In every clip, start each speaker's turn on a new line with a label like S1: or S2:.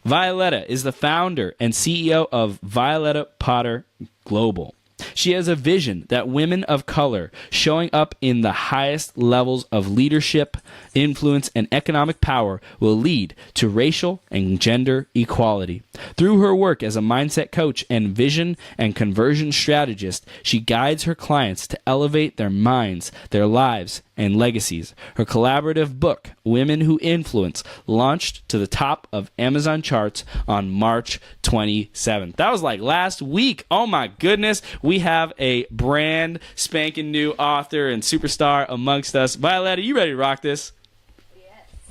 S1: Violeta is the founder and CEO of Violeta Potter Global. She has a vision that women of color showing up in the highest levels of leadership, influence, and economic power will lead to racial and gender equality. Through her work as a mindset coach and vision and conversion strategist, she guides her clients to elevate their minds, their lives, and legacies. Her collaborative book, Women Who Influence, launched to the top of Amazon charts on March 27th. That was like last week. Oh my goodness. We have a brand spanking new author and superstar amongst us. Violeta, you ready to rock this?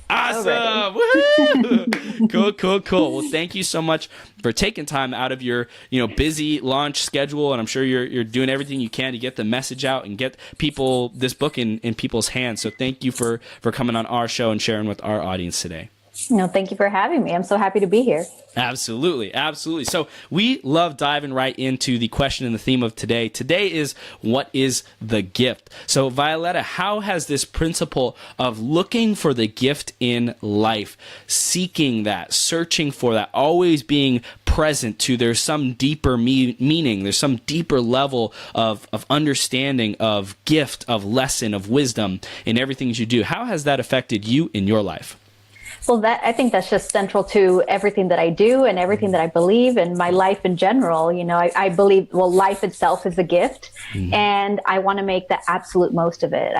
S1: Awesome! Woohoo! Cool. Well, thank you so much for taking time out of your busy launch schedule, and I'm sure you're doing everything you can to get the message out and get this book in people's hands. So thank you for coming on our show and sharing with our audience today.
S2: No, thank you for having me. I'm so happy to be here.
S1: Absolutely. So we love diving right into the question and the theme of today. Today is, what is the gift? So Violeta, how has this principle of looking for the gift in life, seeking that, searching for that, always being present to there's some deeper meaning, there's some deeper level of understanding, of gift, of lesson, of wisdom in everything you do, how has that affected you in your life?
S2: Well, I think that's just central to everything that I do and everything that I believe and my life in general. I believe, life itself is a gift, and I want to make the absolute most of it.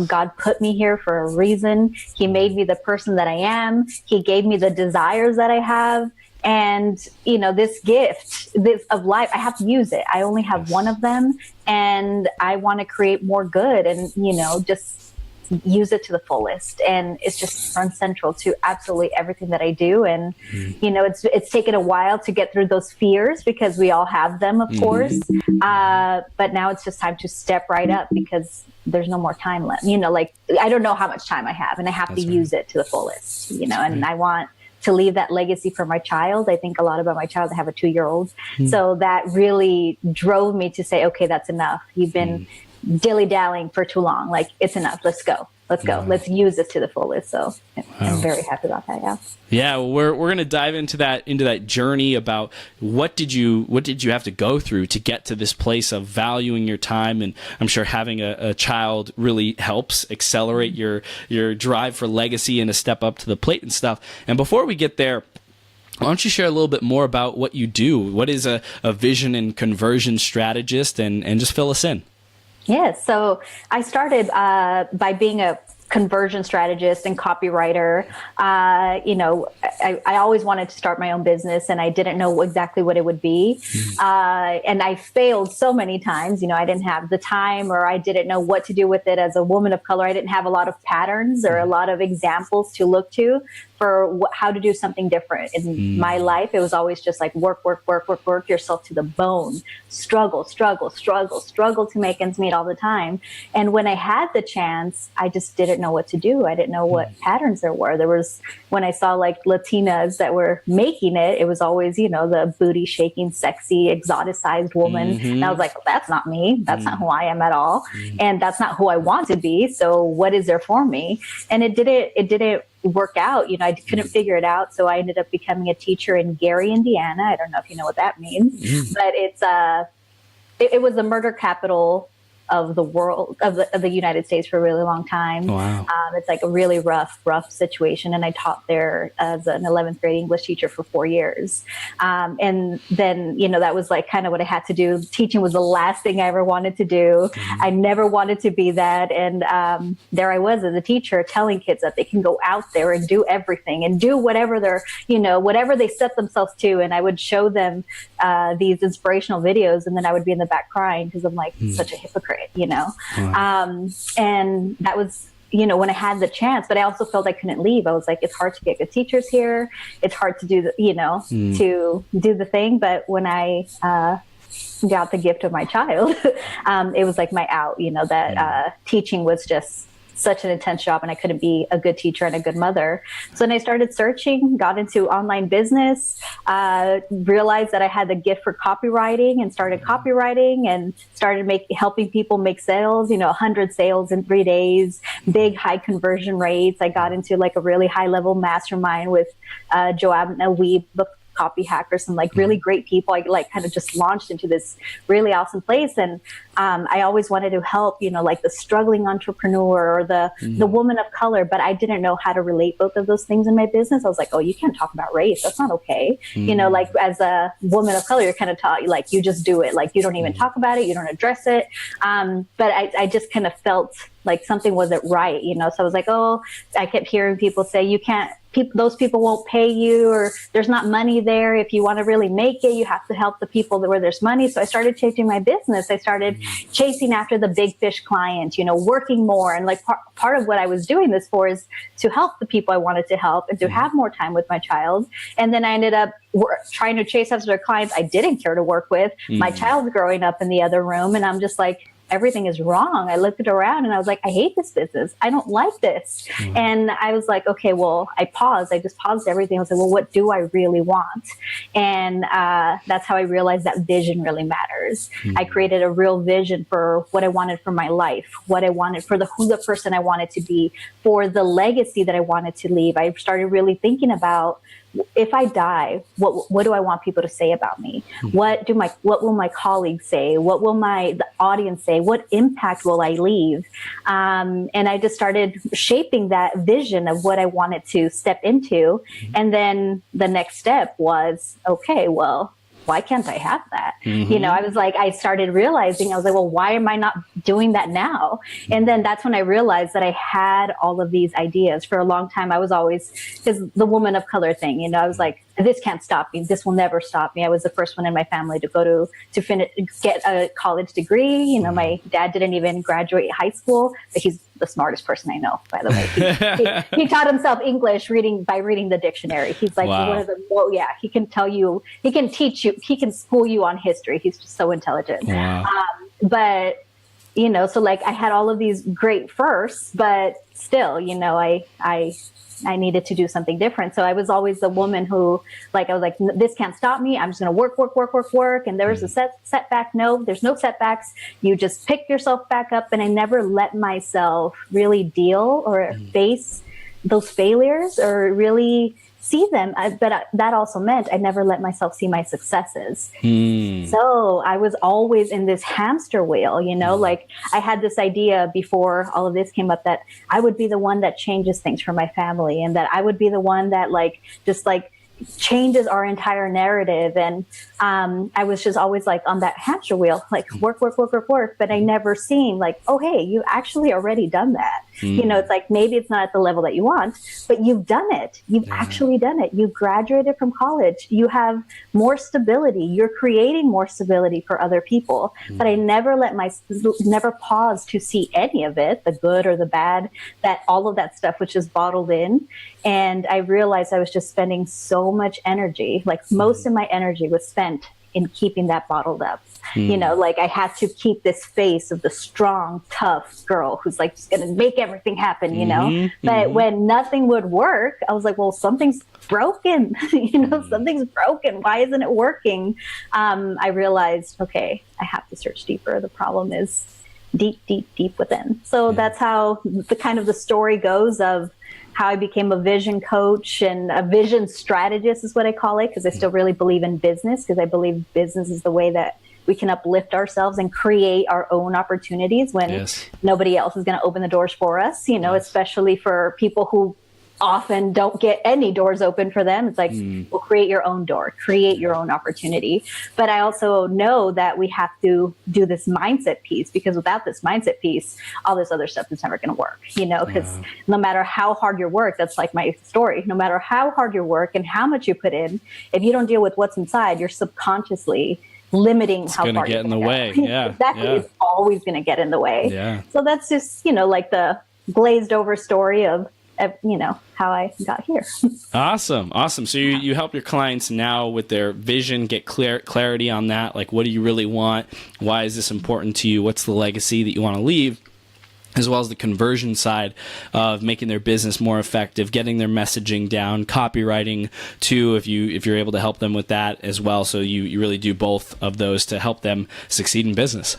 S2: God put me here for a reason. He made me the person that I am. He gave me the desires that I have. And, this gift of life, I have to use it. I only have one of them, and I want to create more good and, just use it to the fullest. And it's just runs central to absolutely everything that I do. And, it's taken a while to get through those fears because we all have them, of course. But now it's just time to step right up because there's no more time left. I don't know how much time I have, and I have to use it to the fullest, and I want to leave that legacy for my child. I think a lot about my child. I have a 2-year-old. So that really drove me to say, okay, that's enough. You've been dilly-dallying for too long. Like, it's enough. Let's go. Let's use this to the fullest. So I'm very happy about that.
S1: Yeah, well, we're going to dive into that journey about what did you have to go through to get to this place of valuing your time. And I'm sure having a child really helps accelerate your drive for legacy and a step up to the plate and stuff. And before we get there, why don't you share a little bit more about what you do? What is a vision and conversion strategist, and just fill us in?
S2: Yes. So I started by being a conversion strategist and copywriter. I always wanted to start my own business, and I didn't know exactly what it would be. And I failed so many times. I didn't have the time, or I didn't know what to do with it as a woman of color. I didn't have a lot of patterns or a lot of examples to look to for how to do something different. In my life, it was always just like work yourself to the bone, struggle to make ends meet all the time. And when I had the chance, I just didn't know what to do. I didn't know what patterns there were. When I saw like Latinas that were making it, it was always, the booty shaking, sexy, exoticized woman. And I was like, well, that's not me. That's not who I am at all. And that's not who I want to be. So what is there for me? And it didn't work out. I couldn't figure it out. So I ended up becoming a teacher in Gary, Indiana. I don't know if you know what that means, but it was the murder capital of the world, of the United States for a really long time.
S1: Wow.
S2: It's like a really rough situation. And I taught there as an 11th grade English teacher for 4 years. And then, that was like kind of what I had to do. Teaching was the last thing I ever wanted to do. I never wanted to be that. And there I was as a teacher telling kids that they can go out there and do everything and do whatever they're, whatever they set themselves to. And I would show them these inspirational videos, and then I would be in the back crying because I'm like such a hypocrite. And that was, when I had the chance, but I also felt I couldn't leave. I was like, it's hard to get good teachers here. It's hard to do to do the thing. But when I got the gift of my child, it was like my out, that teaching was just such an intense job and I couldn't be a good teacher and a good mother. So then I started searching, got into online business, realized that I had the gift for copywriting and started copywriting and started helping people make sales, 100 sales in 3 days, big high conversion rates. I got into like a really high level mastermind with Joanna Weeb, the copy hackers, some like really great people. I like kind of just launched into this really awesome place. And I always wanted to help, like the struggling entrepreneur or the woman of color, but I didn't know how to relate both of those things in my business. I was like, oh, you can't talk about race. That's not okay. Like as a woman of color, you're kind of taught, like, you just do it. Like you don't even talk about it. You don't address it. But I just kind of felt like something wasn't right, So I was like, oh, I kept hearing people say, you can't, those people won't pay you, or there's not money there. If you want to really make it, you have to help the people where there's money. So I started changing my business. I started chasing after the big fish client, working more. And like part of what I was doing this for is to help the people I wanted to help and to have more time with my child. And then I ended up trying to chase after their clients I didn't care to work with. My child's growing up in the other room, and I'm just like, everything is wrong. I looked around and I was like, I hate this business. I don't like this. And I was like, okay, well, I just paused everything. I was like, well, what do I really want? And that's how I realized that vision really matters. I created a real vision for what I wanted for my life, what I wanted for who the person I wanted to be, for the legacy that I wanted to leave. I started really thinking about, if I die, what do I want people to say about me? What will my colleagues say? What will the audience say? What impact will I leave? And I just started shaping that vision of what I wanted to step into. And then the next step was, okay, well, why can't I have that? I was like, I started realizing, I was like, well, why am I not doing that now? And then that's when I realized that I had all of these ideas. For a long time, I was always, because the woman of color thing, I was like, this can't stop me. This will never stop me. I was the first one in my family to go to finish, get a college degree. My dad didn't even graduate high school, but he's the smartest person I know, by the way. He taught himself English by reading the dictionary. He's like one of the, he can tell you, he can teach you, he can school you on history. He's just so intelligent.
S1: Wow.
S2: But, so like I had all of these great firsts, but still, I needed to do something different. So I was always the woman who, like, I was like, this can't stop me. I'm just going to work. And there was a setback. No, there's no setbacks. You just pick yourself back up. And I never let myself really deal or face those failures or really see them. But that also meant I never let myself see my successes. So I was always in this hamster wheel, like I had this idea before all of this came up that I would be the one that changes things for my family, and that I would be the one that changes our entire narrative. And I was just always like on that hamster wheel, like work. But I never seen like, oh, hey, you actually already done that. It's like, maybe it's not at the level that you want, but you've done it. You've actually done it. You graduated from college. You have more stability. You're creating more stability for other people. But I never never paused to see any of it, the good or the bad, that all of that stuff was just bottled in. And I realized I was just spending so much energy, like most of my energy was spent in keeping that bottled up. Like I had to keep this face of the strong, tough girl who's like just going to make everything happen, But when nothing would work, I was like, well, something's broken, something's broken. Why isn't it working? I realized, okay, I have to search deeper. The problem is deep within. So that's how the story goes of how I became a vision coach and a vision strategist is what I call it, because I still really believe in business, because I believe business is the way that we can uplift ourselves and create our own opportunities when nobody else is going to open the doors for us, especially for people who often don't get any doors open for them. It's like, well, create your own door, create your own opportunity. But I also know that we have to do this mindset piece, because without this mindset piece, all this other stuff is never going to work, because no matter how hard you work, that's like my story, no matter how hard you work and how much you put in, if you don't deal with what's inside, you're subconsciously limiting how far you can
S1: get in the way.
S2: Exactly. It's always going to get in the way. So that's just, like the glazed over story of how I got here.
S1: Awesome. So you help your clients now with their vision, get clarity on that. Like, what do you really want? Why is this important to you? What's the legacy that you want to leave? as well as the conversion side of making their business more effective, getting their messaging down, copywriting too, if you're able to help them with that as well. So you really do both of those to help them succeed in business.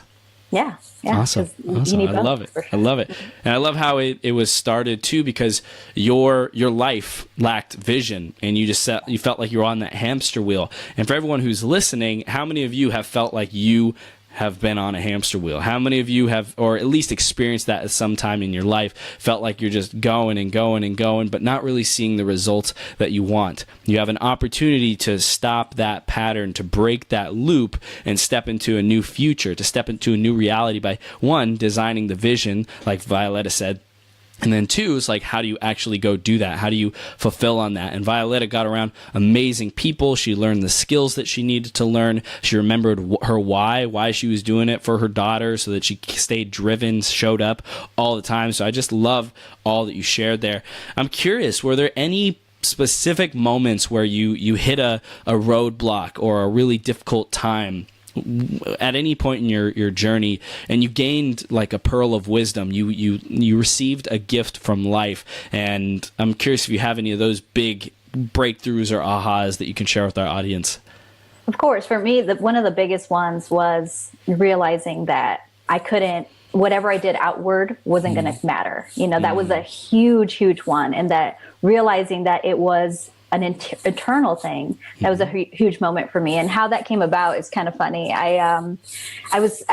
S2: Yeah.
S1: Awesome. I love it. I love it. And I love how it was started too, because your life lacked vision and you felt like you were on that hamster wheel. And for everyone who's listening, how many of you have felt like you have been on a hamster wheel? How many of you have, or at least experienced that at some time in your life, felt like you're just going and going and going, but not really seeing the results that you want? You have an opportunity to stop that pattern, to break that loop and step into a new future, to step into a new reality by, one, designing the vision, like Violeta said. And then two is like, how do you actually go do that? How do you fulfill on that? And Violeta got around amazing people. She learned the skills that she needed to learn. She remembered her why she was doing it for her daughter, so that she stayed driven, showed up all the time. So I just love all that you shared there. I'm curious, were there any specific moments where you hit a roadblock or a really difficult time at any point in your journey, and you gained like a pearl of wisdom? You received a gift from life, and I'm curious if you have any of those big breakthroughs or ahas that you can share with our audience.
S2: Of course, for me, one of the biggest ones was realizing that I couldn't, whatever I did outward wasn't going to matter. That was a huge one, and that realizing that it was an eternal thing. That was a huge moment for me. And how that came about is kind of funny. I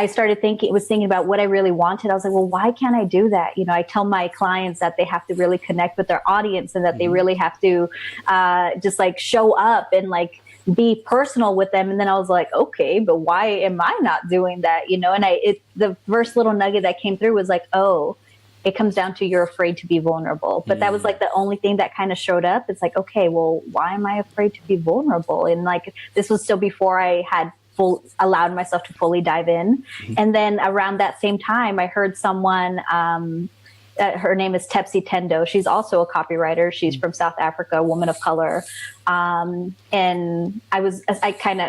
S2: started thinking about what I really wanted. I was like, well, why can't I do that? I tell my clients that they have to really connect with their audience, and that they really have to just like show up and like be personal with them. And then I was like, okay, but why am I not doing that? And the first little nugget that came through was like, oh, it comes down to you're afraid to be vulnerable. But that was like the only thing that kind of showed up. It's like, okay, well, why am I afraid to be vulnerable? And like, this was still before I had allowed myself to fully dive in. And then around that same time, I heard someone, her name is Tepsi Tendo. She's also a copywriter. She's from South Africa, a woman of color. And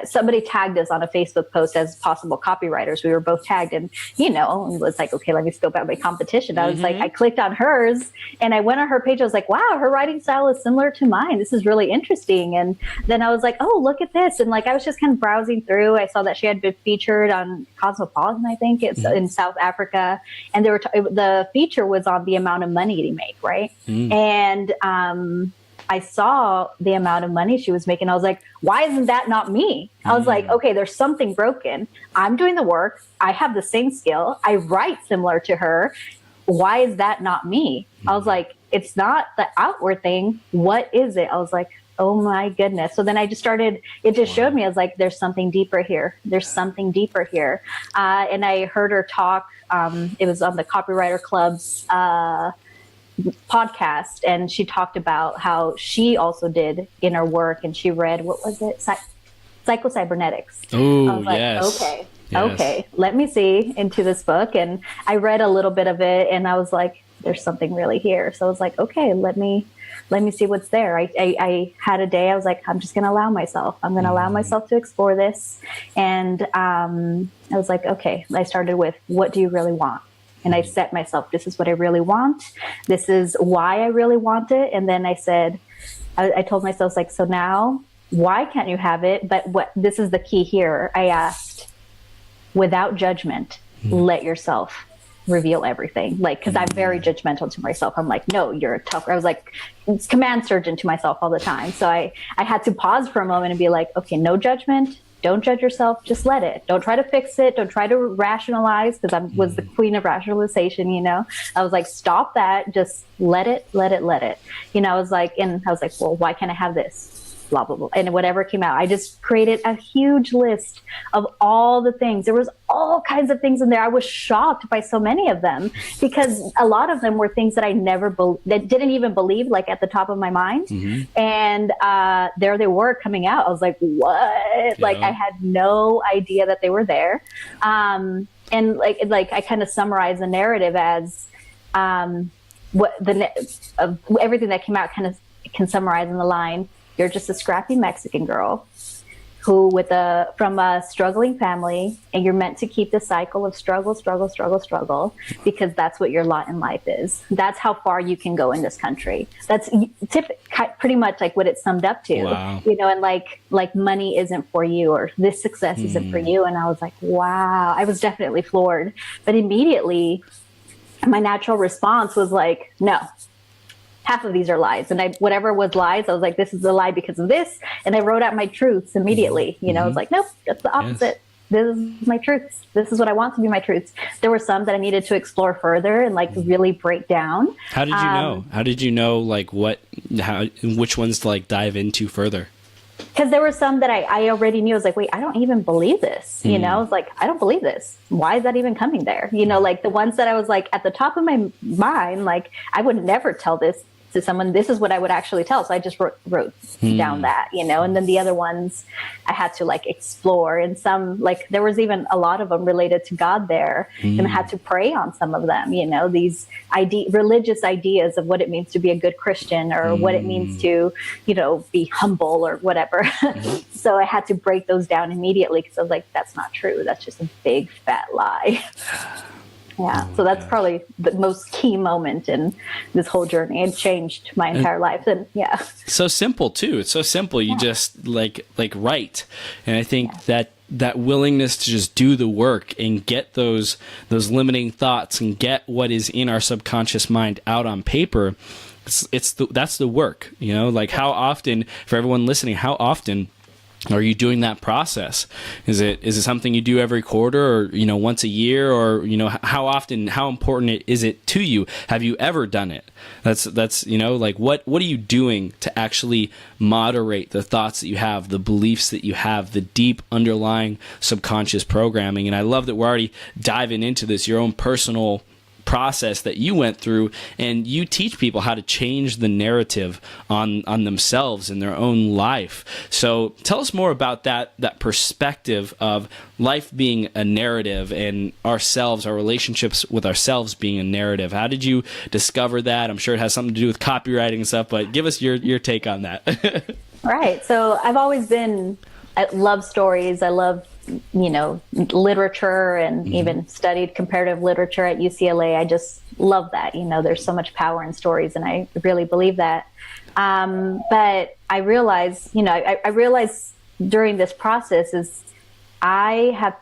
S2: somebody tagged us on a Facebook post as possible copywriters. We were both tagged, and it was like, okay, let me scope out my competition. I was like, I clicked on hers and I went on her page. I was like, wow, her writing style is similar to mine. This is really interesting. And then I was like, oh, look at this. And like, I was just kind of browsing through. I saw that she had been featured on Cosmopolitan, I think it's in South Africa. And the feature was on the amount of money to make. Right. And, I saw the amount of money she was making. I was like, why isn't that not me? I was like, okay, there's something broken. I'm doing the work. I have the same skill. I write similar to her. Why is that not me? I was like, it's not the outward thing. What is it? I was like, oh my goodness. So then I just started, it just showed me, I was like, there's something deeper here. There's something deeper here. And I heard her talk. It was on the Copywriter Club's podcast, and she talked about how she also did inner work, and she read, what was it? Psycho-Cybernetics.
S1: Oh,
S2: I was like,
S1: yes.
S2: Okay, let me see into this book. And I read a little bit of it, and I was like, there's something really here. So I was like, okay, let me see what's there. I had a day, I was like, I'm just going to allow myself. I'm going to allow myself to explore this. And I was like, okay, I started with, what do you really want? And I set myself, this is what I really want. This is why I really want it. And then I said, I told myself, like, so now, why can't you have it? But this is the key here. I asked, without judgment, let yourself reveal everything. Like, because I'm very judgmental to myself. I'm like, no, you're a tough. I was like, it's command surgeon to myself all the time. So I had to pause for a moment and be like, okay, no judgment. Don't judge yourself. Just let it. Don't try to fix it. Don't try to rationalize, because I was the queen of rationalization, I was like, stop that. Just let it. I was like, well, why can't I have this? Blah, blah, blah. And whatever came out, I just created a huge list of all the things. There was all kinds of things in there. I was shocked by so many of them, because a lot of them were things that I that didn't even believe, like at the top of my mind. And there they were coming out. I was like, what? Yeah. Like, I had no idea that they were there. And like I kind of summarize the narrative as everything that came out kind of can summarize in the line, you're just a scrappy Mexican girl who from a struggling family, and you're meant to keep the cycle of struggle, struggle, struggle, struggle, because that's what your lot in life is. That's how far you can go in this country. That's pretty much like what it summed up to.
S1: Wow.
S2: And like money isn't for you, or this success isn't for you. And I was like, wow, I was definitely floored. But immediately my natural response was like, no, half of these are lies. And whatever was lies, I was like, this is a lie because of this. And I wrote out my truths immediately. I was like, nope, that's the opposite. Yes. This is my truths. This is what I want to be my truths. There were some that I needed to explore further and like really break down.
S1: How did you know? How did you know like which ones to like dive into further?
S2: Because there were some that I already knew. I was like, wait, I don't even believe this. I was like, I don't believe this. Why is that even coming there? Like the ones that I was like at the top of my mind, like I would never tell this to someone. This is what I would actually tell. So I just wrote down that, and then the other ones I had to like explore, and some, like there was even a lot of them related to God there, and I had to pray on some of them, these religious ideas of what it means to be a good Christian, or what it means to, be humble or whatever. So I had to break those down immediately, because I was like, that's not true. That's just a big fat lie. Yeah, so that's probably the most key moment in this whole journey. It changed my entire life, and yeah.
S1: So simple too. It's so simple. You just like write, and I think that willingness to just do the work and get those limiting thoughts and get what is in our subconscious mind out on paper. That's the work. Like how often, for everyone listening, how often are you doing that process? Is it something you do every quarter, or once a year, or how often? How important is it to you? Have you ever done it? That's like what are you doing to actually moderate the thoughts that you have, the beliefs that you have, the deep underlying subconscious programming? And I love that we're already diving into this, your own personal process that you went through, and you teach people how to change the narrative on themselves in their own life. So tell us more about that perspective of life being a narrative, and our relationships with ourselves being a narrative. How did you discover that? I'm sure it has something to do with copywriting and stuff, but give us your take on that.
S2: Right. So I've always I love stories. I love literature, and even studied comparative literature at UCLA. I just love that. There's so much power in stories, and I really believe that. But I realized, I realized during this process is I have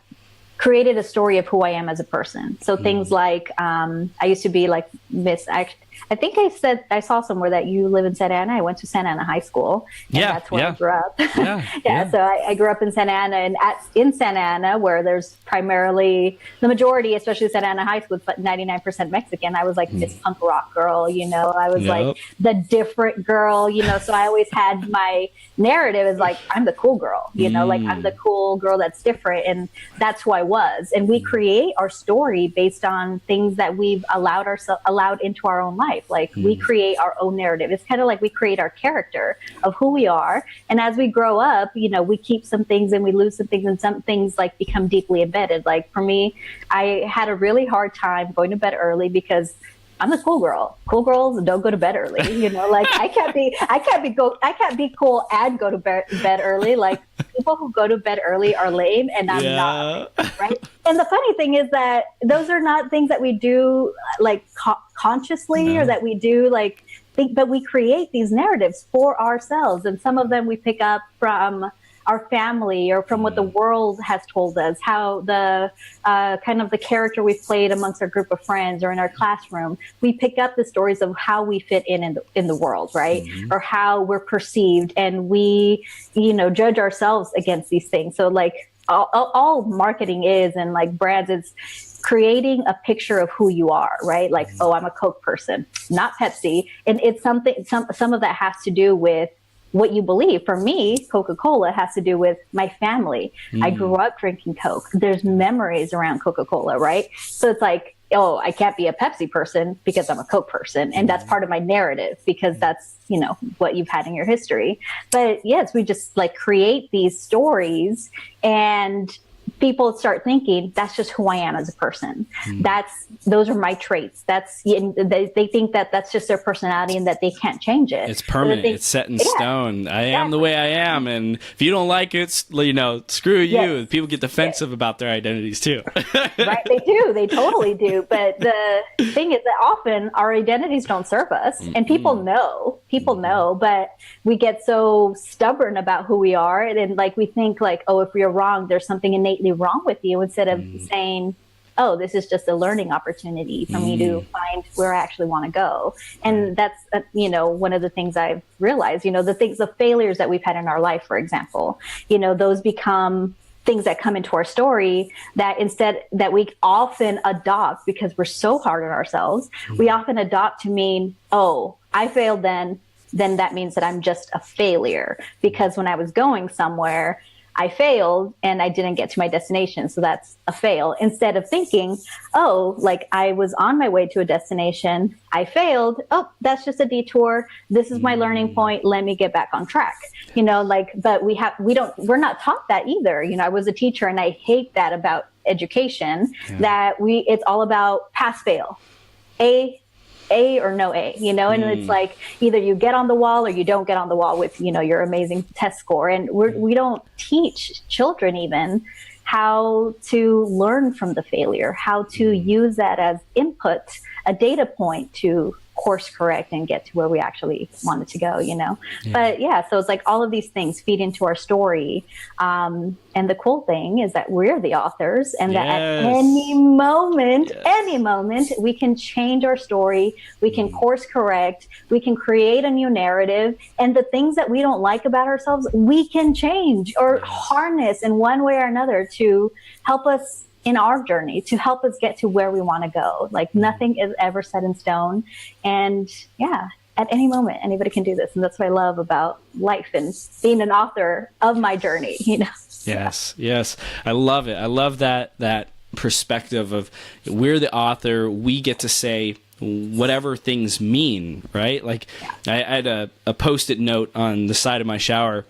S2: created a story of who I am as a person. So things like, I used to be like I think I saw somewhere that you live in Santa Ana. I went to Santa Ana High School, and that's where I grew up. So I grew up in Santa Ana, and in Santa Ana, where there's primarily the majority, especially Santa Ana High School, but 99% Mexican. I was like this punk rock girl, I was like the different girl, so I always had my narrative as like, I'm the cool girl, like I'm the cool girl that's different, and that's who I was. And we create our story based on things that we've allowed into our own life. Like we create our own narrative. It's kind of like we create our character of who we are. And as we grow up, we keep some things and we lose some things, and some things like become deeply embedded. Like for me, I had a really hard time going to bed early because I'm a cool girl. Cool girls don't go to bed early. Like I can't be cool and go to bed early. Like people who go to bed early are lame, and I'm not, right? And the funny thing is that those are not things that we do like consciously, or that we do like think, but we create these narratives for ourselves, and some of them we pick up from our family or from what the world has told us, how the kind of the character we've played amongst our group of friends or in our classroom. We pick up the stories of how we fit in the world, right? Or how we're perceived, and we, judge ourselves against these things. So like all marketing is, and like brands, is creating a picture of who you are, right? Like, oh, I'm a Coke person, not Pepsi. And it's some of that has to do with what you believe. For me, Coca-Cola has to do with my family. I grew up drinking Coke. There's memories around Coca-Cola, right? So it's like, oh, I can't be a Pepsi person because I'm a Coke person. And that's part of my narrative, because that's, what you've had in your history. But yes, we just like create these stories, and people start thinking that's just who I am as a person. Those are my traits. They think that that's just their personality and that they can't change it.
S1: It's permanent. It's set in stone. I am the way I am. And if you don't like it, screw you. Yes. People get defensive about their identities too.
S2: Right. They do. They totally do. But the thing is that often our identities don't serve us, and people know, but we get so stubborn about who we are. And like, we think like, oh, if we are wrong, there's something innately wrong with you, instead of saying, oh, this is just a learning opportunity for me to find where I actually want to go. And that's, one of the things I've realized, the failures that we've had in our life, for example, those become things that come into our story that we often adopt, because we're so hard on ourselves. We often adopt to mean, oh, I failed then that means that I'm just a failure, because when I was going somewhere, I failed and I didn't get to my destination. So that's a fail. Instead of thinking, oh, like I was on my way to a destination, I failed. Oh, that's just a detour. This is my learning point. Let me get back on track. But we're not taught that either. I was a teacher, and I hate that about education, that it's all about pass fail, A or no A, and it's like either you get on the wall or you don't get on the wall with, your amazing test score. And we don't teach children even how to learn from the failure, how to use that as input, a data point to course correct and get to where we actually wanted to go, But so it's like all of these things feed into our story. And the cool thing is that we're the authors, and that at any moment, we can change our story. We can course correct. We can create a new narrative. And the things that we don't like about ourselves, we can change or harness in one way or another to help us in our journey, to help us get to where we want to go. Like, nothing is ever set in stone. And at any moment, anybody can do this. And that's what I love about life and being an author of my journey,
S1: Yes. I love it. I love that perspective of, we're the author. We get to say whatever things mean, right? Like, I had a Post-it note on the side of my shower.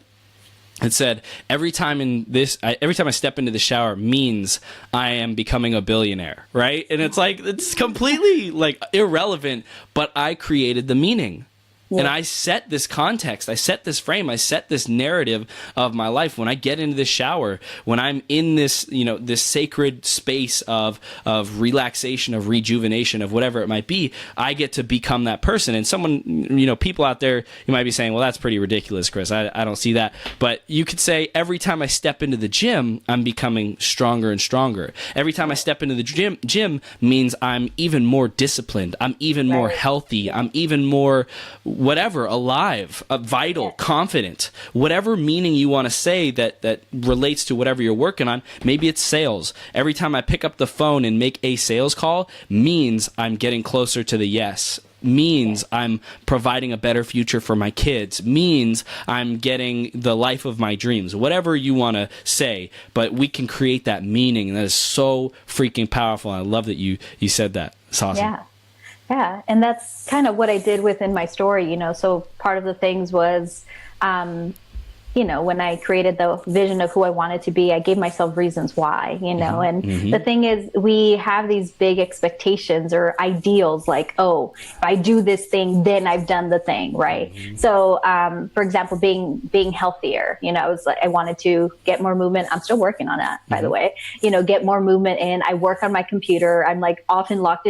S1: It said, every time I step into the shower means I am becoming a billionaire, right? And it's like, it's completely like irrelevant, but I created the meaning. Yeah. And I set this context, I set this frame, I set this narrative of my life. When I get into the shower, when I'm in this, this sacred space of relaxation, of rejuvenation, of whatever it might be, I get to become that person. And someone, people out there, you might be saying, well, that's pretty ridiculous, Chris. I don't see that. But you could say, every time I step into the gym, I'm becoming stronger and stronger. Every time I step into the gym means I'm even more disciplined. I'm even more healthy. I'm even more whatever, alive, vital, confident, whatever meaning you want to say that relates to whatever you're working on. Maybe it's sales. Every time I pick up the phone and make a sales call means I'm getting closer to the yes, means I'm providing a better future for my kids, means I'm getting the life of my dreams, whatever you want to say. But we can create that meaning, and that is so freaking powerful. I love that you said that. It's awesome.
S2: Yeah. And that's kind of what I did within my story, So part of the things was, when I created the vision of who I wanted to be, I gave myself reasons why, and the thing is, we have these big expectations or ideals like, oh, if I do this thing, then I've done the thing. Right. So, for example, being healthier, I wanted to get more movement. I'm still working on that, by the way, get more movement in. I work on my computer. I'm like often locked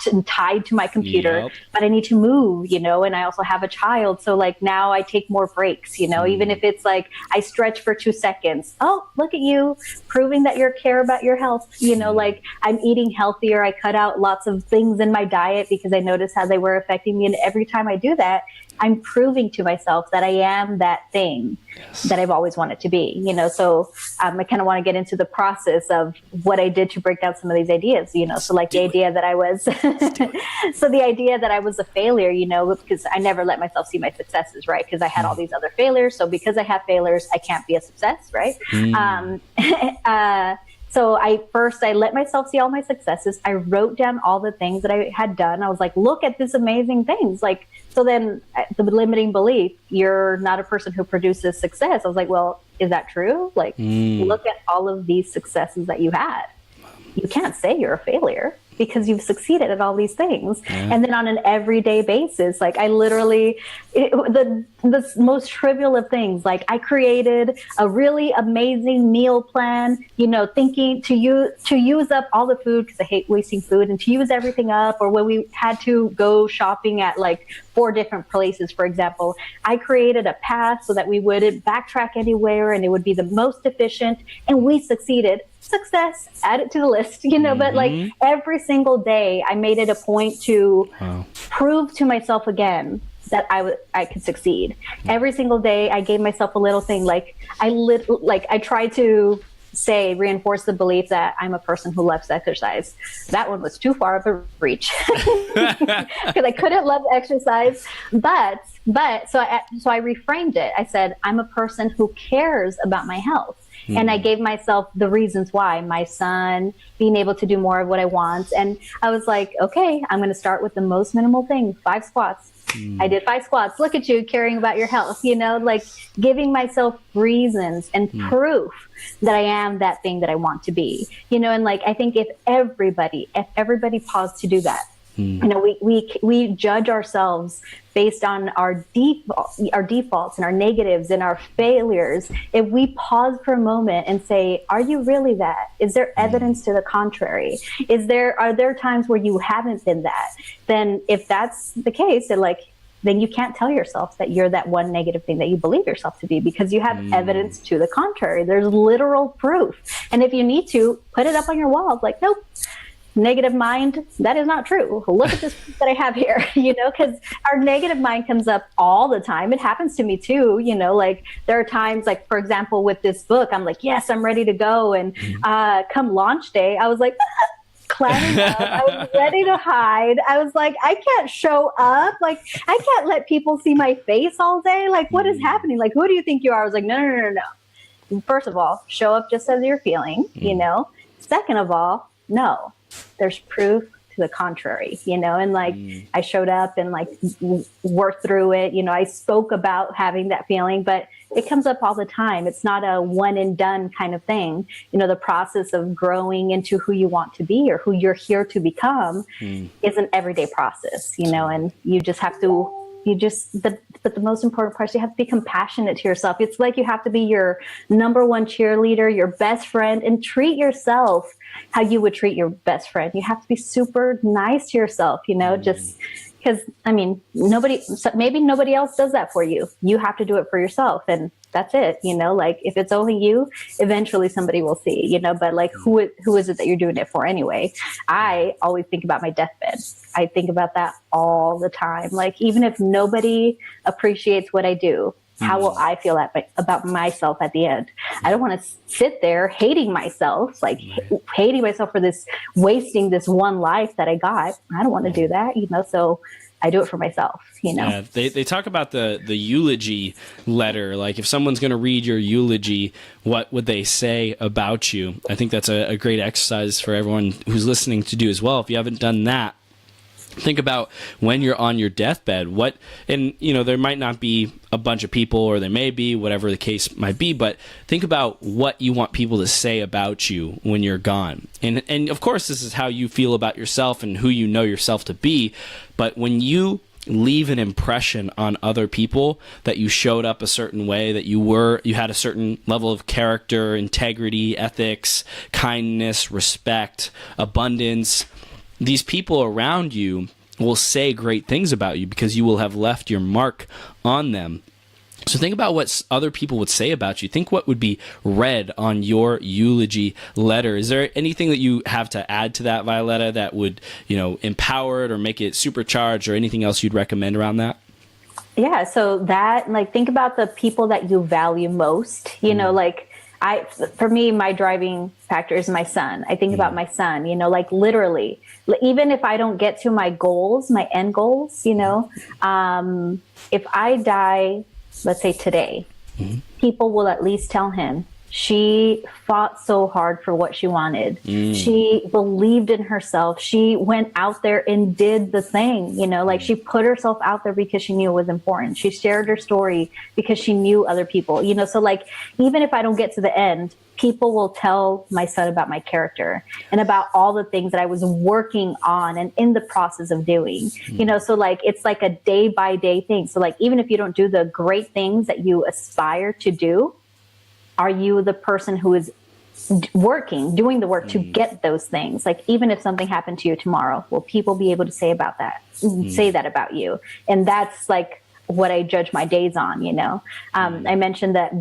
S2: and tied to my computer, but I need to move, and I also have a child. So like now I take more breaks, even if it's like I stretch for 2 seconds. Oh, look at you proving that you care about your health. Like I'm eating healthier. I cut out lots of things in my diet because I noticed how they were affecting me. And every time I do that, I'm proving to myself that I am that thing that I've always wanted to be, So I kind of want to get into the process of what I did to break down some of these ideas, So like the idea that I was a failure, because I never let myself see my successes, right? Because I had all these other failures. So because I have failures, I can't be a success, right? So I let myself see all my successes. I wrote down all the things that I had done. I was like, look at this amazing things. Like, so then the limiting belief, you're not a person who produces success. I was like, well, is that true? Like, look at all of these successes that you had. You can't say you're a failure because you've succeeded at all these things. Yeah. And then on an everyday basis, like I literally, the most trivial of things, like I created a really amazing meal plan, you know, thinking to use up all the food because I hate wasting food, and to use everything up. Or when we had to go shopping at like 4 different places, for example, I created a path so that we wouldn't backtrack anywhere and it would be the most efficient, and we succeeded. Success, add it to the list, you know, but like every single day I made it a point to prove to myself again that I could succeed. Every single day I gave myself a little thing, like I tried to reinforce the belief that I'm a person who loves exercise. That one was too far of a reach because I couldn't love exercise, but so I reframed it. I said, I'm a person who cares about my health. And I gave myself the reasons why: my son, being able to do more of what I want. And I was like, okay, I'm going to start with the most minimal thing, 5 squats. I did 5 squats. Look at you caring about your health, you know, like giving myself reasons and proof that I am that thing that I want to be, you know. And like, I think if everybody paused to do that, you know, we judge ourselves based on our defaults and our negatives and our failures. If we pause for a moment and say, are you really that? Is there evidence to the contrary? Are there times where you haven't been that? Then if that's the case, then you can't tell yourself that you're that one negative thing that you believe yourself to be, because you have evidence to the contrary. There's literal proof. And if you need to, put it up on your wall. Like, nope. Negative mind, that is not true. Look at this proof that I have here, you know, because our negative mind comes up all the time. It happens to me too, you know, like there are times, like, for example, with this book, I'm like, yes, I'm ready to go. And come launch day, I was like, clamming up. I was ready to hide. I was like, I can't show up. Like, I can't let people see my face all day. Like, what is happening? Like, who do you think you are? I was like, no. First of all, show up just as you're feeling, you know. Second of all, no. There's proof to the contrary, you know, and like I showed up and like worked through it. You know, I spoke about having that feeling, but it comes up all the time. It's not a one and done kind of thing. You know, the process of growing into who you want to be or who you're here to become is an everyday process, you know, and you just have to, but the most important part is you have to be compassionate to yourself. It's like you have to be your number one cheerleader, your best friend, and treat yourself how you would treat your best friend. You have to be super nice to yourself, you know, just because, I mean, maybe nobody else does that for you. You have to do it for yourself. And that's it, you know, like if it's only you, eventually somebody will see, you know, but like who is it that you're doing it for anyway? I always think about my deathbed. I think about that all the time. Like, even if nobody appreciates what I do, how will I feel about myself at the end? I don't want to sit there hating myself, like hating myself for wasting this one life that I got. I don't want to do that, you know, so I do it for myself, you know.
S1: Yeah, they talk about the eulogy letter. Like, if someone's going to read your eulogy, what would they say about you? I think that's a great exercise for everyone who's listening to do as well. If you haven't done that, think about when you're on your deathbed, and you know, there might not be a bunch of people, or there may be, whatever the case might be, but think about what you want people to say about you when you're gone. And of course, this is how you feel about yourself and who you know yourself to be. But when you leave an impression on other people that you showed up a certain way, that you had a certain level of character, integrity, ethics, kindness, respect, abundance, these people around you will say great things about you because you will have left your mark on them. So think about what other people would say about you. Think what would be read on your eulogy letter. Is there anything that you have to add to that, Violeta, that would, you know, empower it or make it supercharged, or anything else you'd recommend around that?
S2: Yeah. So that, like, think about the people that you value most, you know, like, for me, my driving factor is my son. I think about my son, you know, like literally, even if I don't get to my goals, my end goals, you know, if I die, let's say today, people will at least tell him, She fought so hard for what she wanted. She believed in herself. She went out there and did the thing, like she put herself out there because she knew it was important. She shared her story because she knew other people, so like, even if I don't get to the end, people will tell my son about my character and about all the things that I was working on and in the process of doing, so like, it's like a day by day thing. So like, even if you don't do the great things that you aspire to do, are you the person who is doing the work to get those things? Like, even if something happened to you tomorrow, will people be able to say that about you? And that's like what I judge my days on, I mentioned that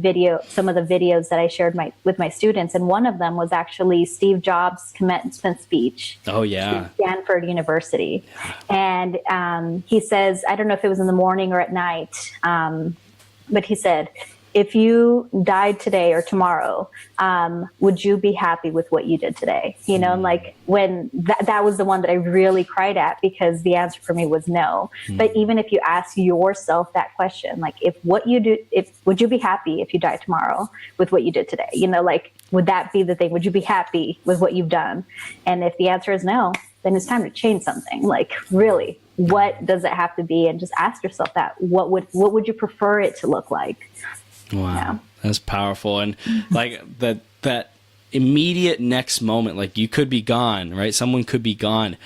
S2: some of the videos that I shared with my students. And one of them was actually Steve Jobs' commencement speech.
S1: Oh, yeah.
S2: At Stanford University. And he says, I don't know if it was in the morning or at night, but he said, if you died today or tomorrow, would you be happy with what you did today? And like, when that was the one that I really cried at, because the answer for me was no. But even if you ask yourself that question, like, would you be happy if you died tomorrow with what you did today? Like, would that be the thing? Would you be happy with what you've done? And if the answer is no, then it's time to change something. Like, really, what does it have to be? And just ask yourself that. What would you prefer it to look like?
S1: Wow.
S2: Yeah.
S1: That's powerful. And like that immediate next moment, like, you could be gone, right? Someone could be gone.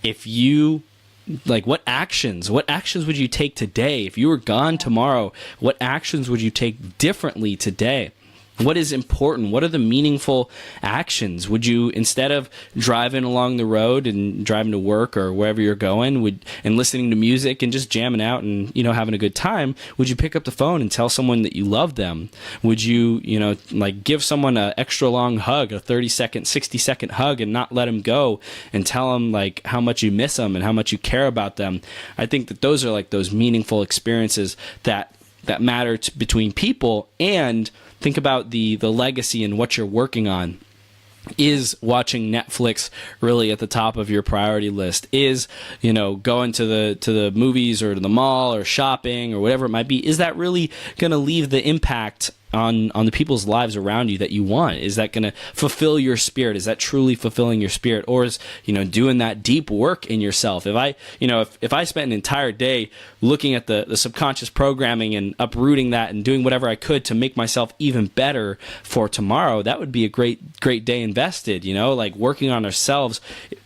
S1: If you, like, what actions would you take today? If you were gone tomorrow, what actions would you take differently today? What is important? What are the meaningful actions? Would you, instead of driving along the road and driving to work or wherever you're going, and listening to music and just jamming out and, having a good time, would you pick up the phone and tell someone that you love them? Would you, like, give someone an extra long hug, a 30-second, 60-second hug, and not let them go, and tell them, like, how much you miss them and how much you care about them? I think that those are, like, those meaningful experiences that matter between people. And think about the legacy and what you're working on. Is watching Netflix really at the top of your priority list? Is, going to the movies or to the mall or shopping or whatever it might be, is that really going to leave the impact on the people's lives around you that you want? Is that going to fulfill your spirit? Is that truly fulfilling your spirit? Or is, doing that deep work in yourself? If I spent an entire day looking at the subconscious programming and uprooting that and doing whatever I could to make myself even better for tomorrow, that would be a great day invested. Like, working on ourselves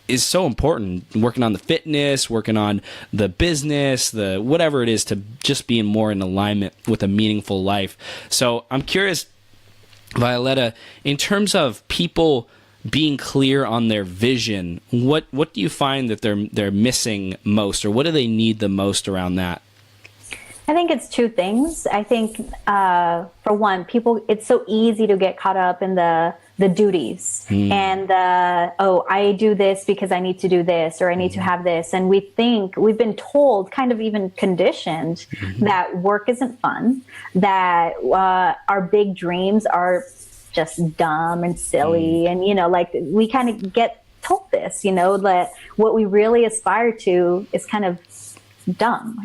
S1: is so important. Working on the fitness, working on the business, the whatever it is, to just being more in alignment with a meaningful life. So I'm curious, Violeta, in terms of people being clear on their vision, what do you find that they're missing most, or what do they need the most around that?
S2: I think it's two things. I think, for one, people, it's so easy to get caught up in the duties and I do this because I need to do this, or I need to have this. And we've been told, kind of even conditioned, that work isn't fun, that our big dreams are just dumb and silly. And, like, we kind of get told this, that what we really aspire to is kind of dumb,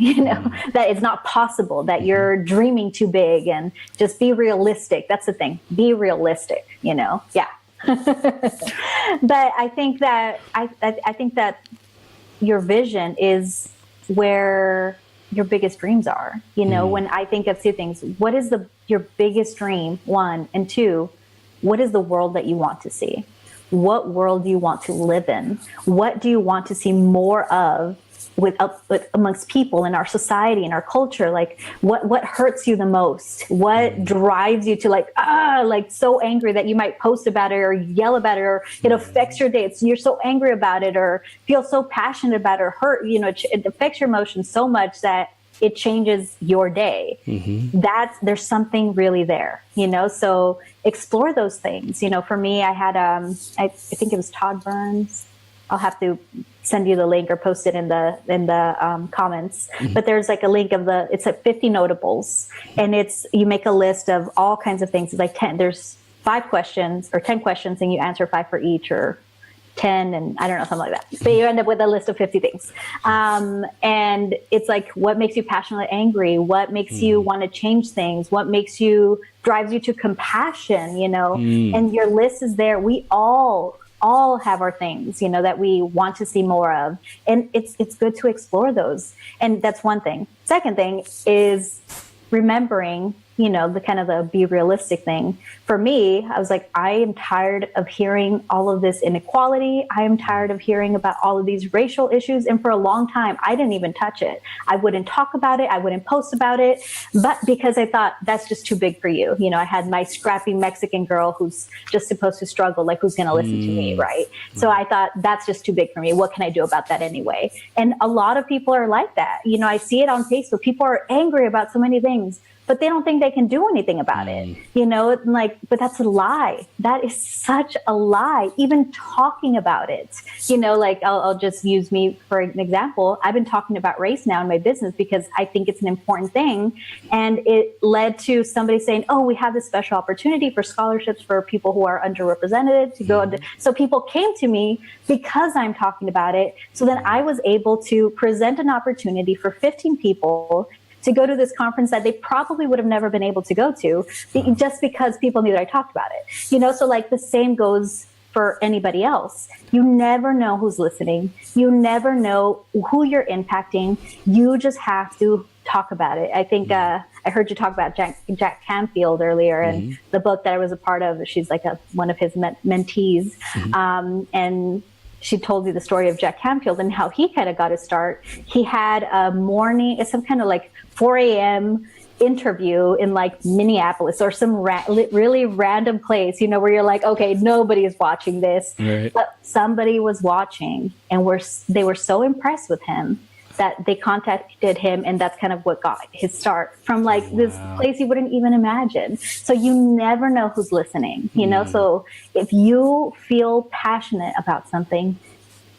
S2: that it's not possible, that you're dreaming too big, and just be realistic. That's the thing. Be realistic, yeah. But I think that I think that your vision is where your biggest dreams are. When I think of two things, what is your biggest dream? One, and two, what is the world that you want to see? What world do you want to live in? What do you want to see more of with amongst people in our society, in our culture? Like, what hurts you the most? What drives you to like so angry that you might post about it or yell about it, or it affects your day? You're so angry about it, or feel so passionate about it, or hurt, it affects your emotions so much that it changes your day. There's something really there, so explore those things. For me, I had, I think it was Todd Burns. I'll have to send you the link or post it in the comments. But there's like a link it's like 50 notables, and you make a list of all kinds of things. It's like 10. There's 5 questions or 10 questions, and you answer 5 for each, or 10 and I don't know, something like that. But you end up with a list of 50 things. And it's like, what makes you passionately angry? What makes you want to change things? What drives you to compassion, and your list is there. We all have our things, that we want to see more of. And it's good to explore those. And that's one thing. Second thing is remembering, the be realistic thing. For me, I was like, I am tired of hearing all of this inequality. I am tired of hearing about all of these racial issues. And for a long time, I didn't even touch it. I wouldn't talk about it. I wouldn't post about it. But because I thought that's just too big for you. I had my scrappy Mexican girl who's just supposed to struggle, like who's going to listen to me, right? So I thought that's just too big for me. What can I do about that anyway? And a lot of people are like that. I see it on Facebook. People are angry about so many things, but they don't think they can do anything about it, but that's a lie. That is such a lie. Even talking about it, I'll just use me for an example. I've been talking about race now in my business because I think it's an important thing. And it led to somebody saying, oh, we have this special opportunity for scholarships for people who are underrepresented to go. So people came to me because I'm talking about it. So then I was able to present an opportunity for 15 people to go to this conference that they probably would have never been able to go to just because people knew that I talked about it. So like the same goes for anybody else. You never know who's listening. You never know who you're impacting. You just have to talk about it. I think I heard you talk about Jack Canfield earlier, and the book that I was a part of. She's like one of his mentees, and she told you the story of Jack Canfield and how he kind of got his start. He had a morning, some kind of like 4 a.m. interview in like Minneapolis or some really random place, where you're like, okay, nobody is watching this, right. But somebody was watching, and they were so impressed with him that they contacted him, and that's kind of what got his start from like this place you wouldn't even imagine. So you never know who's listening, So if you feel passionate about something,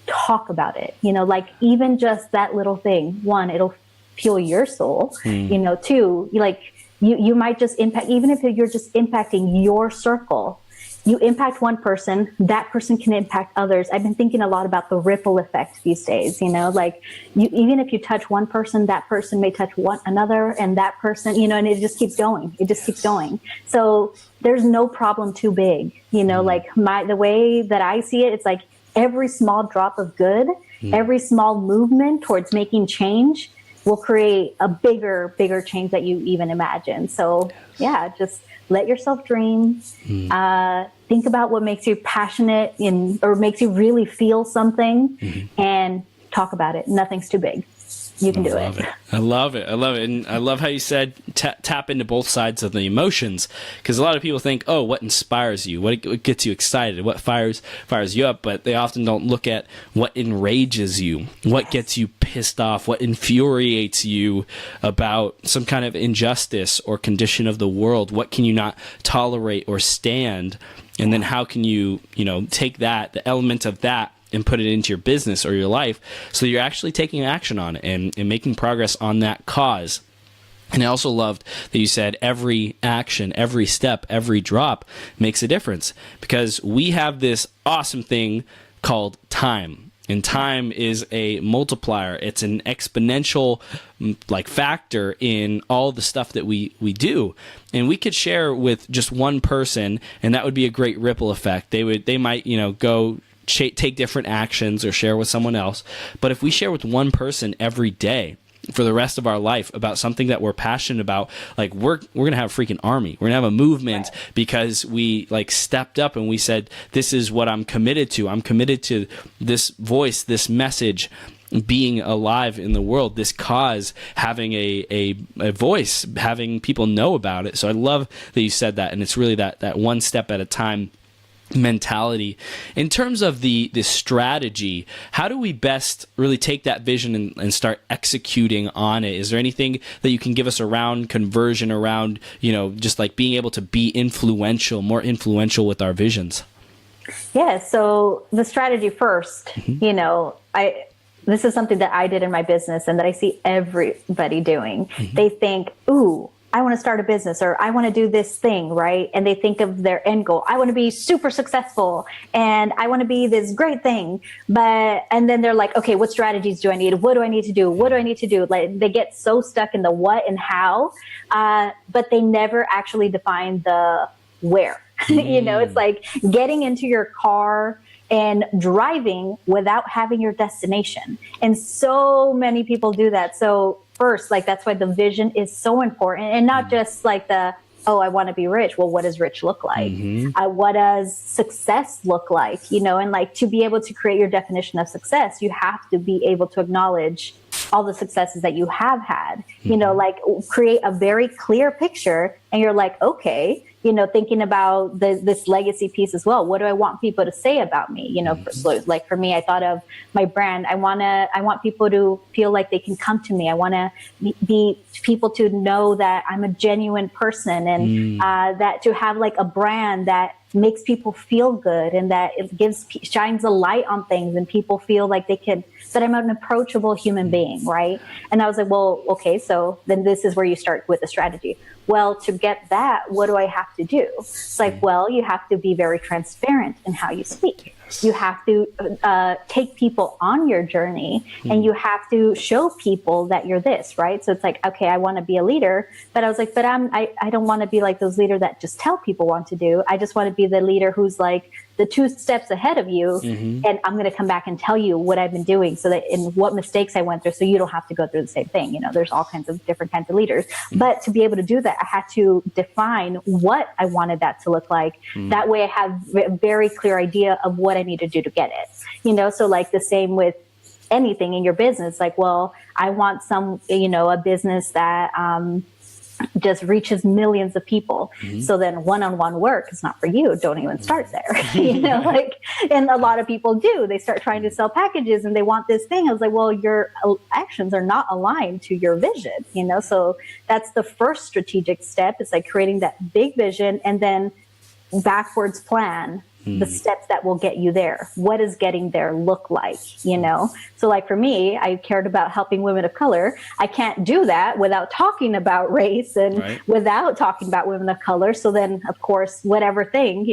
S2: talk about it, like even just that little thing. One, it'll fuel your soul, two, like you might just impact, even if you're just impacting your circle. You impact one person, that person can impact others. I've been thinking a lot about the ripple effect these days, like even if you touch one person, that person may touch another, and that person, and it just keeps going. It just keeps going. So there's no problem too big, like the way that I see it, it's like every small drop of good, every small movement towards making change will create a bigger change that you even imagine. So yeah, just let yourself dream. Think about what makes you passionate or makes you really feel something, and talk about it. Nothing's too big. You can do it.
S1: I love it. And I love how you said tap into both sides of the emotions, because a lot of people think, oh, what inspires you? What gets you excited? What fires you up? But they often don't look at what enrages you, what gets you pissed off, what infuriates you about some kind of injustice or condition of the world. What can you not tolerate or stand? And then how can you, take the element of that and put it into your business or your life, so you're actually taking action on it and making progress on that cause. And I also loved that you said every action, every step, every drop makes a difference, because we have this awesome thing called time. And time is a multiplier. It's an exponential factor in all the stuff that we do. And we could share with just one person, and that would be a great ripple effect. They might, go take different actions or share with someone else. But if we share with one person every day for the rest of our life about something that we're passionate about, like we're gonna have a freaking army. We're gonna have a movement, because we stepped up and we said, this is what I'm committed to. I'm committed to this voice, this message being alive in the world, this cause having a voice, having people know about it. So I love that you said that, and it's really that one step at a time mentality. In terms of the strategy, how do we best really take that vision and start executing on it? Is there anything that you can give us around conversion, around just like being able to be more influential with our visions?
S2: Yeah, so the strategy first, this is something that I did in my business and that I see everybody doing. They think, ooh, I want to start a business, or I want to do this thing, right? And they think of their end goal. I want to be super successful and I want to be this great thing. And then they're like, okay, what strategies do I need? What do I need to do? What do I need to do? Like, they get so stuck in the what and how, but they never actually define the where. It's like getting into your car and driving without having your destination. And so many people do that. So first, like, that's why the vision is so important, and not just like I want to be rich. Well, what does rich look like? What does success look like? And like, to be able to create your definition of success, you have to be able to acknowledge all the successes that you have had, like create a very clear picture. And you're like, okay, thinking about this legacy piece as well. What do I want people to say about me? Like for me, I thought of my brand. I want people to feel like they can come to me. I want to be people to know that I'm a genuine person, and that to have like a brand that makes people feel good, and that it shines a light on things, and people feel like that I'm an approachable human being, right? And I was like, well, okay, so then this is where you start with the strategy. Well, to get that, what do I have to do? It's like, well, you have to be very transparent in how you speak. You have to take people on your journey, and you have to show people that you're this, right? So it's like, okay, I want to be a leader, but I was like, but I don't want to be like those leaders that just tell people what to do. I just want to be the leader who's like the 2 steps ahead of you, and I'm going to come back and tell you what I've been doing, so that and what mistakes I went through, so you don't have to go through the same thing. There's all kinds of different kinds of leaders, but to be able to do that, I had to define what I wanted that to look like. That way I have a very clear idea of what I need to do to get it. So like the same with anything in your business, like, well, I want a business that just reaches millions of people. So then one-on-one work is not for you. Don't even start there. And a lot of people do. They start trying to sell packages and they want this thing. I was like, well, your actions are not aligned to your vision, So that's the first strategic step. It's like creating that big vision, and then backwards plan the steps that will get you there. What does getting there look like? So like for me, I cared about helping women of color. I can't do that without talking about race and without talking about women of color. So then, of course, whatever thing,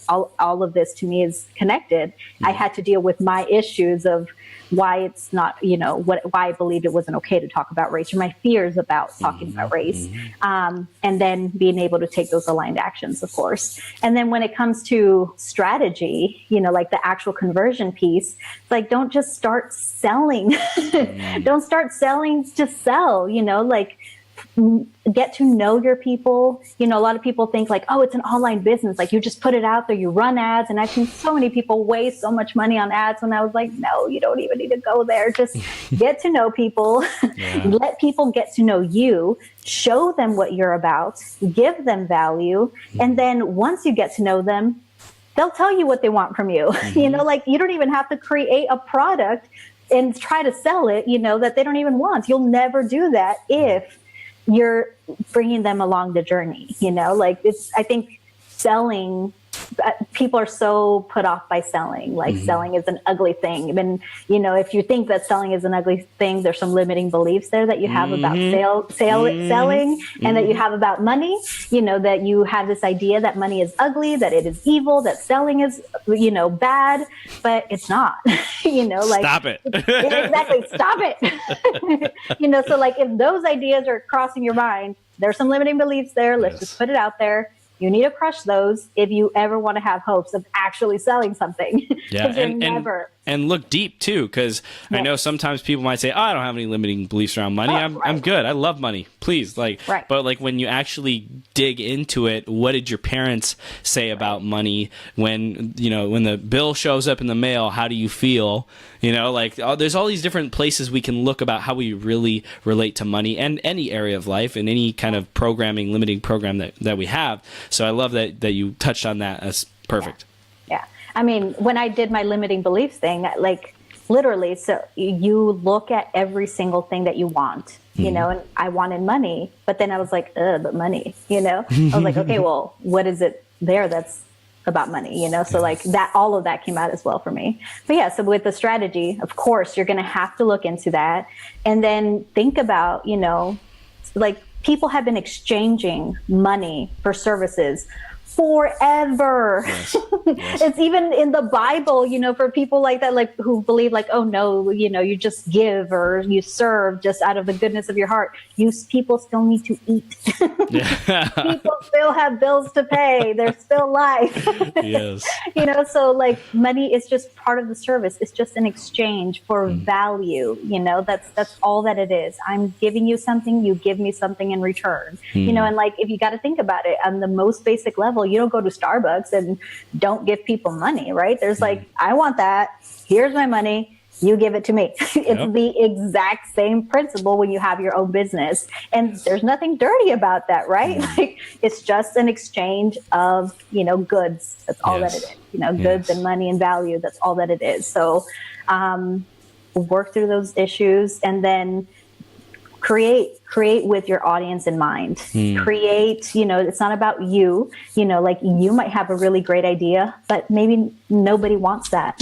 S2: all of this to me is connected. I had to deal with my issues of why it's not, why I believed it wasn't okay to talk about race, or my fears about talking about race. And then being able to take those aligned actions, of course. And then when it comes to strategy, like the actual conversion piece, it's like, don't just start selling. Don't start selling to sell, like get to know your people. A lot of people think like, oh, it's an online business. Like you just put it out there, you run ads. And I've seen so many people waste so much money on ads. And I was like, no, you don't even need to go there. Just get to know people, let people get to know you, show them what you're about, give them value. And then once you get to know them, they'll tell you what they want from you. Like you don't even have to create a product and try to sell it, that they don't even want. You'll never do that if you're bringing them along the journey, I think selling, people are so put off by selling, selling is an ugly thing. And, if you think that selling is an ugly thing, there's some limiting beliefs there that you have about selling, and that you have about money, that you have this idea that money is ugly, that it is evil, that selling is, bad, but it's not,
S1: Stop it.
S2: Exactly. Stop it. So like if those ideas are crossing your mind, there's some limiting beliefs there. Let's just put it out there. You need to crush those if you ever want to have hopes of actually selling something.
S1: Yeah, and look deep too, because I know sometimes people might say, "Oh, I don't have any limiting beliefs around money. I'm good. I love money. Please, But like when you actually dig into it, what did your parents say about money? When when the bill shows up in the mail, how do you feel? There's all these different places we can look about how we really relate to money and any area of life and any kind of limiting program that we have. So I love that you touched on that. That's perfect.
S2: Yeah. I mean, when I did my limiting beliefs thing, like literally, so you look at every single thing that you want, and I wanted money, but then I was like, but money, I was like, okay, well, what is it there that's about money, so like that, all of that came out as well for me. But yeah, so with the strategy, of course, you're going to have to look into that and then think about, like people have been exchanging money for services forever.
S1: Yes. Yes.
S2: It's even in the Bible, for people like that, like who believe like, oh no, you just give or you serve just out of the goodness of your heart. People still need to eat.
S1: Yeah.
S2: People still have bills to pay. There's still life.
S1: Yes.
S2: So like money is just part of the service. It's just an exchange for value. That's all that it is. I'm giving you something, you give me something in return. And like, if you got to think about it on the most basic level, you don't go to Starbucks and don't give people money, right? There's like, I want that. Here's my money. You give it to me. It's the exact same principle when you have your own business. And there's nothing dirty about that, right? Like, it's just an exchange of, goods. That's all that it is. Goods and money and value. That's all that it is. So work through those issues and then create with your audience in mind. Create, it's not about you, like you might have a really great idea, but maybe nobody wants that.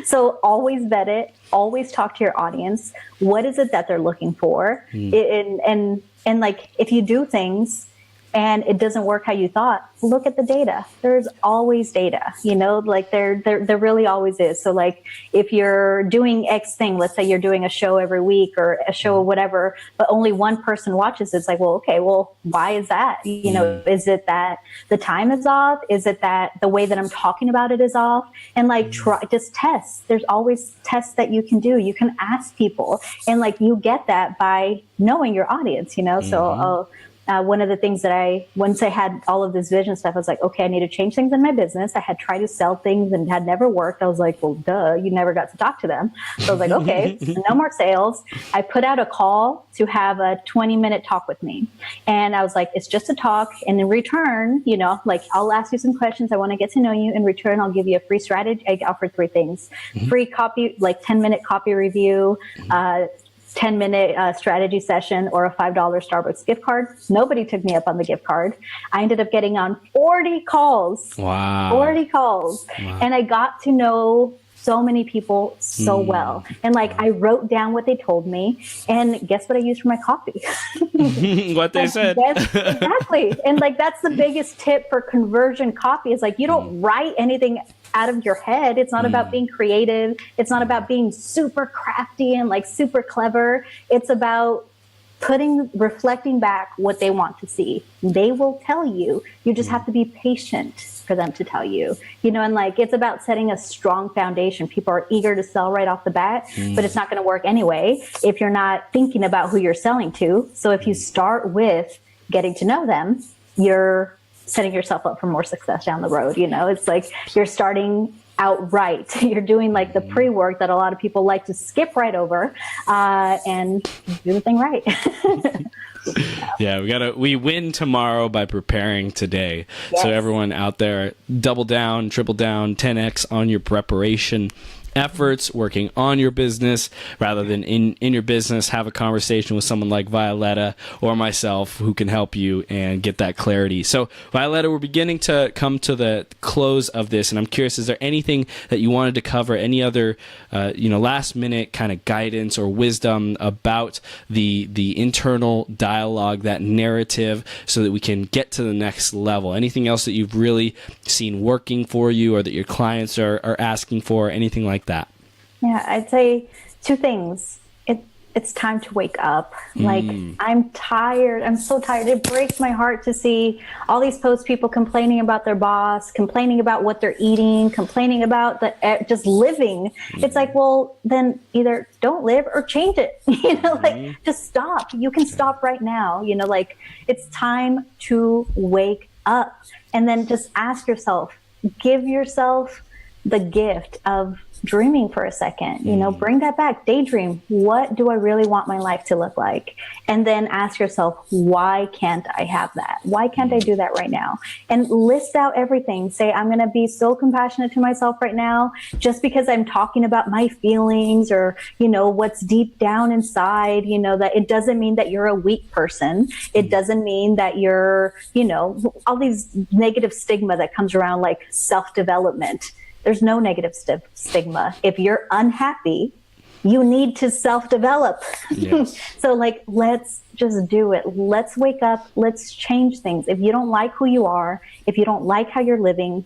S2: So always vet it, always talk to your audience. What is it that they're looking for? And like, if you do things and it doesn't work how you thought, look at the data. There's always data, like there really always is. So like, if you're doing X thing, let's say you're doing a show every week or a show or whatever, but only one person watches, it's like, well, okay, well, why is that? Is it that the time is off? Is it that the way that I'm talking about it is off? And like, just test. There's always tests that you can do. You can ask people, and like, you get that by knowing your audience, So, one of the things that once I had all of this vision stuff, I was like, okay, I need to change things in my business. I had tried to sell things and had never worked. I was like, well, duh, you never got to talk to them. So I was like, okay, no more sales. I put out a call to have a 20-minute talk with me. And I was like, it's just a talk. And in return, like, I'll ask you some questions. I want to get to know you. In return, I'll give you a free strategy. I offer 3 things: free copy, like 10-minute copy review, 10-minute strategy session, or a $5 Starbucks gift card. Nobody took me up on the gift card. I ended up getting on 40 calls.
S1: Wow.
S2: 40 calls. Wow. And I got to know so many people so well. And like, I wrote down what they told me, and guess what I used for my copy?
S1: What they said.
S2: Exactly. And like, that's the biggest tip for conversion copy, is like, you don't write anything out of your head. It's not about being creative. It's not about being super crafty and like super clever. It's about reflecting back what they want to see. They will tell you. You just have to be patient for them to tell you, and like, it's about setting a strong foundation. People are eager to sell right off the bat, but it's not going to work anyway if you're not thinking about who you're selling to. So if you start with getting to know them, you're setting yourself up for more success down the road. It's like, you're starting out right. You're doing like the pre-work that a lot of people like to skip right over, and do the thing right.
S1: Yeah, we win tomorrow by preparing today.
S2: Yes.
S1: So everyone out there, double down, triple down, 10x on your preparation efforts, working on your business rather than in your business. Have a conversation with someone like Violeta or myself who can help you and get that clarity. So Violeta, we're beginning to come to the close of this, and I'm curious, is there anything that you wanted to cover, any other last minute kind of guidance or wisdom about the internal dialogue, that narrative, so that we can get to the next level? Anything else that you've really seen working for you, or that your clients are asking for, anything like that?
S2: Yeah, I'd say 2 things. It's time to wake up. Like, I'm tired. I'm so tired. It breaks my heart to see all these posts, people complaining about their boss, complaining about what they're eating, complaining about just living. It's like, well, then either don't live or change it. Like, just stop. You can stop right now. Like, it's time to wake up. And then just ask yourself, give yourself the gift of dreaming for a second, bring that back, daydream. What do I really want my life to look like? And then ask yourself, why can't I have that? Why can't I do that right now? And list out everything. Say, I'm going to be so compassionate to myself right now, just because I'm talking about my feelings or, what's deep down inside, that it doesn't mean that you're a weak person. It doesn't mean that you're, all these negative stigma that comes around, like self-development. There's no negative stigma. If you're unhappy, you need to self-develop.
S1: Yes.
S2: So like, let's just do it. Let's wake up. Let's change things. If you don't like who you are, if you don't like how you're living,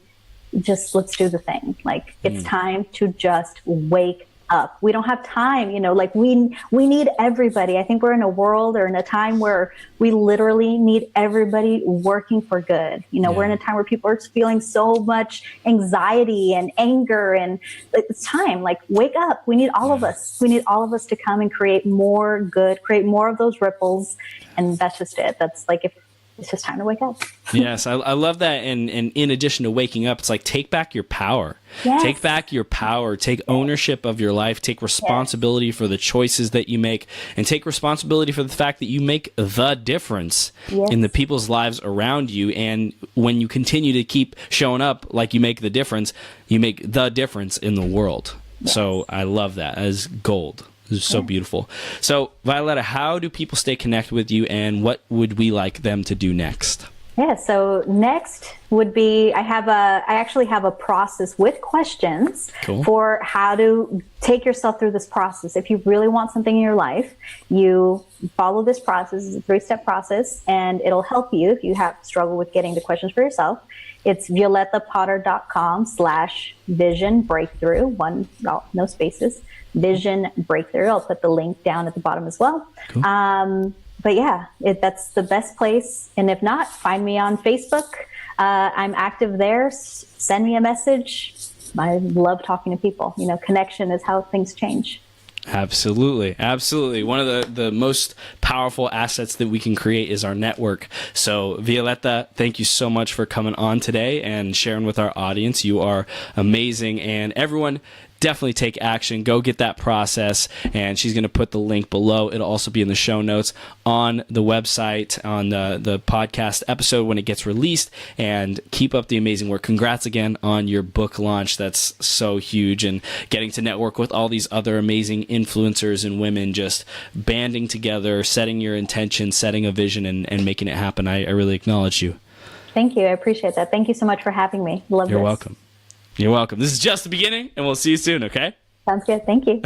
S2: just let's do the thing. Like, it's time to just wake up. We don't have time, like we need everybody. I think we're in a world or in a time where we literally need everybody working for good. We're in a time where people are feeling so much anxiety and anger, and it's time, like, wake up. We need all of us. We need all of us to come and create more good, create more of those ripples. And that's just it. That's like, if it's just time to wake up.
S1: Yes, I love that. And in addition to waking up, it's like, take back your power.
S2: Yes.
S1: Take back your power. Take ownership of your life. Take responsibility for the choices that you make, and take responsibility for the fact that you make the difference in the people's lives around you. And when you continue to keep showing up like you make the difference, you make the difference in the world. So I love that as gold. It's so beautiful. So, Violeta, how do people stay connected with you, and what would we like them to do next?
S2: Yeah, so next would be, I actually have a process with questions for how to take yourself through this process. If you really want something in your life, you follow this process. It's a 3-step process, and it'll help you if you have struggle with getting the questions for yourself. It's violetapotter.com/vision breakthrough, no spaces, vision breakthrough. I'll put the link down at the bottom as well.
S1: Cool.
S2: But yeah, that's the best place. And if not, find me on Facebook. I'm active there. Send me a message. I love talking to people. Connection is how things change.
S1: Absolutely. Absolutely. One of the most powerful assets that we can create is our network. So, Violeta, thank you so much for coming on today and sharing with our audience. You are amazing. And everyone, definitely take action. Go get that process. And she's going to put the link below. It'll also be in the show notes on the website, on the podcast episode when it gets released. And keep up the amazing work. Congrats again on your book launch. That's so huge. And getting to network with all these other amazing influencers and women, just banding together, setting your intention, setting a vision, and making it happen. I really acknowledge you.
S2: Thank you. I appreciate that. Thank you so much for having me. Love this.
S1: You're welcome. You're welcome. This is just the beginning, and we'll see you soon, okay?
S2: Sounds good. Thank you.